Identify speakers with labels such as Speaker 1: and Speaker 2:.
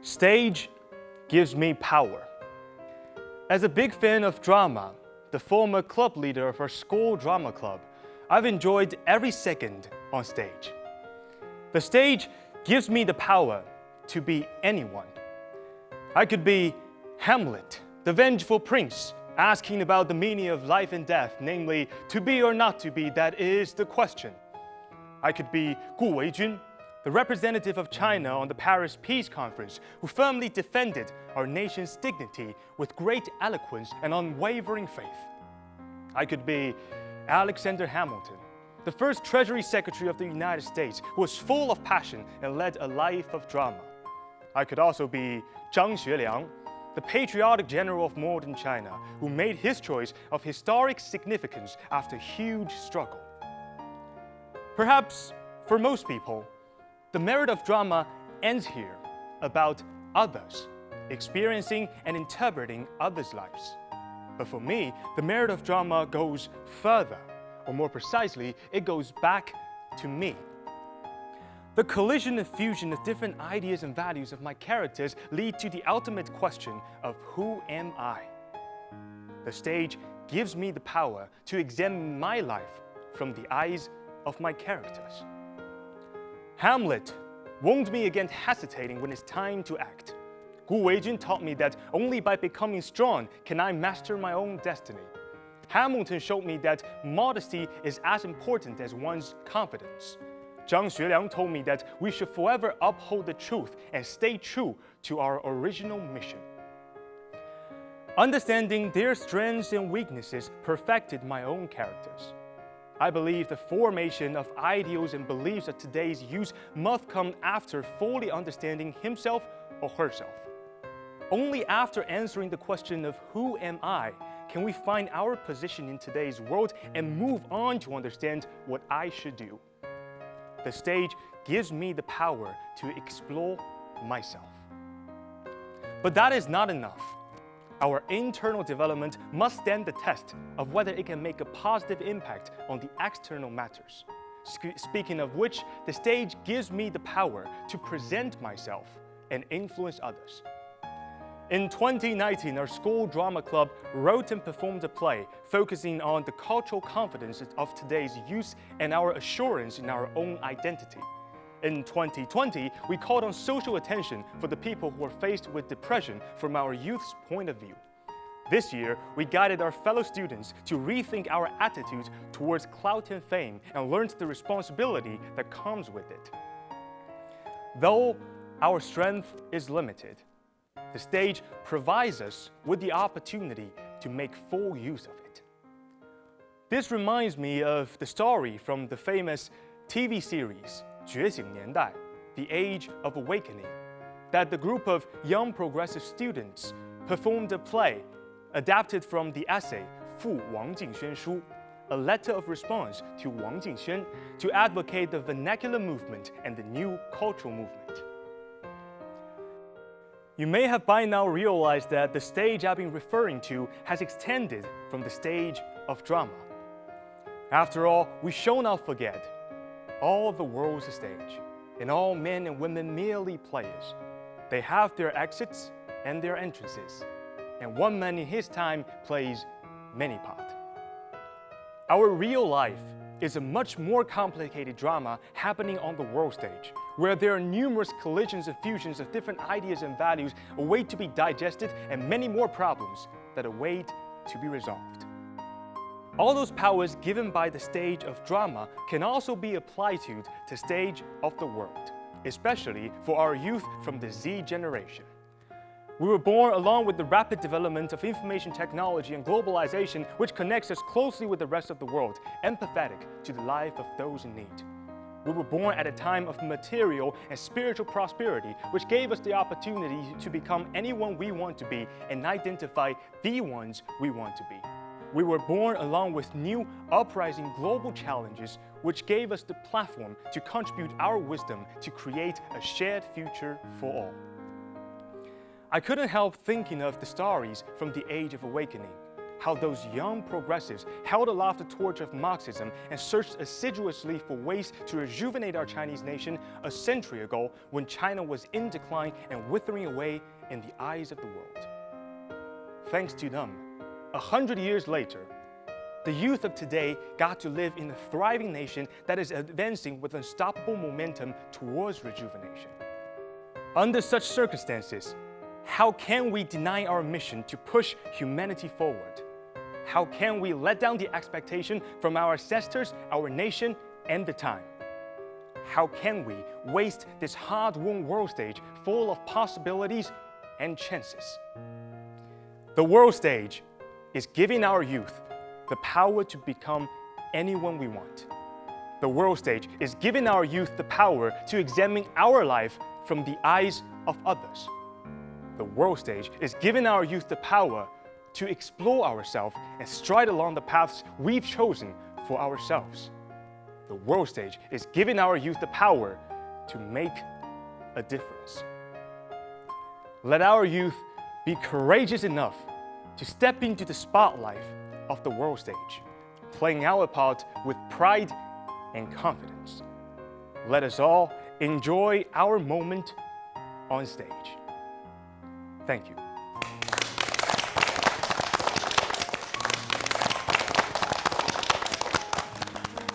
Speaker 1: Stage gives me power. As a big fan of drama, the former club leader of our school drama club, I've enjoyed every second on stage. The stage gives me the power to be anyone. I could be Hamlet, the vengeful prince, asking about the meaning of life and death, namely, to be or not to be, that is the question. I could be Gu Weijun, the representative of China on the Paris Peace Conference, who firmly defended our nation's dignity with great eloquence and unwavering faith. I could be Alexander Hamilton, the first Treasury Secretary of the United States, who was full of passion and led a life of drama. I could also be Zhang Xueliang, the patriotic general of modern China, who made his choice of historic significance after huge struggle. Perhaps, for most people, the merit of drama ends here, about others, experiencing and interpreting others' lives. But for me, the merit of drama goes further, or more precisely, it goes back to me. The collision and fusion of different ideas and values of my characters lead to the ultimate question of who am I? The stage gives me the power to examine my life from the eyes of my characters. Hamlet warned me against hesitating when it's time to act. Gu Weijun taught me that only by becoming strong can I master my own destiny. Hamilton showed me that modesty is as important as one's confidence. Zhang Xueliang told me that we should forever uphold the truth and stay true to our original mission. Understanding their strengths and weaknesses perfected my own characters. I believe the formation of ideals and beliefs of today's youth must come after fully understanding himself or herself. Only after answering the question of who am I can we find our position in today's world and move on to understand what I should do. The stage gives me the power to explore myself. But that is not enough. Our internal development must stand the test of whether it can make a positive impact on the external matters. Speaking of which, the stage gives me the power to present myself and influence others. In 2019, our school drama club wrote and performed a play focusing on the cultural confidence of today's youth and our assurance in our own identity. In 2020, we called on social attention for the people who are faced with depression from our youth's point of view. This year, we guided our fellow students to rethink our attitudes towards clout and fame and learned the responsibility that comes with it. Though our strength is limited, the stage provides us with the opportunity to make full use of it. This reminds me of the story from the famous TV series 觉醒年代, The Age of Awakening, that the group of young progressive students performed a play adapted from the essay 赴王敬轩书, a letter of response to Wang Licheng to advocate the vernacular movement and the new cultural movement. You may have by now realized that the stage I've been referring to has extended from the stage of drama. After all, we shall not forget, all the world's a stage, and all men and women merely players. They have their exits and their entrances, and one man in his time plays many parts. Our real life is a much more complicated drama happening on the world stage, where there are numerous collisions and fusions of different ideas and values await to be digested and many more problems that await to be resolved. All those powers given by the stage of drama can also be applied to the stage of the world, especially for our youth from the Z generation. We were born along with the rapid development of information technology and globalization, which connects us closely with the rest of the world, empathetic to the life of those in need. We were born at a time of material and spiritual prosperity, which gave us the opportunity to become anyone we want to be and identify the ones we want to be. We were born along with new, uprising global challenges, which gave us the platform to contribute our wisdom to create a shared future for all. I couldn't help thinking of the stories from the Age of Awakening. how those young progressives held aloft the torch of Marxism and searched assiduously for ways to rejuvenate our Chinese nation a century ago when China was in decline and withering away in the eyes of the world. Thanks to them, 100 years later, the youth of today got to live in a thriving nation that is advancing with unstoppable momentum towards rejuvenation. Under such circumstances, how can we deny our mission to push humanity forward? How can we let down the expectation from our ancestors, our nation, and the time? How can we waste this hard-won world stage full of possibilities and chances? The world stage is giving our youth the power to become anyone we want. The world stage is giving our youth the power to examine our life from the eyes of others. The world stage is giving our youth the power to explore ourselves and stride along the paths we've chosen for ourselves. The world stage is giving our youth the power to make a difference. Let our youth be courageous enough to step into the spotlight of the world stage, playing our part with pride and confidence. Let us all enjoy our moment on stage. Thank you.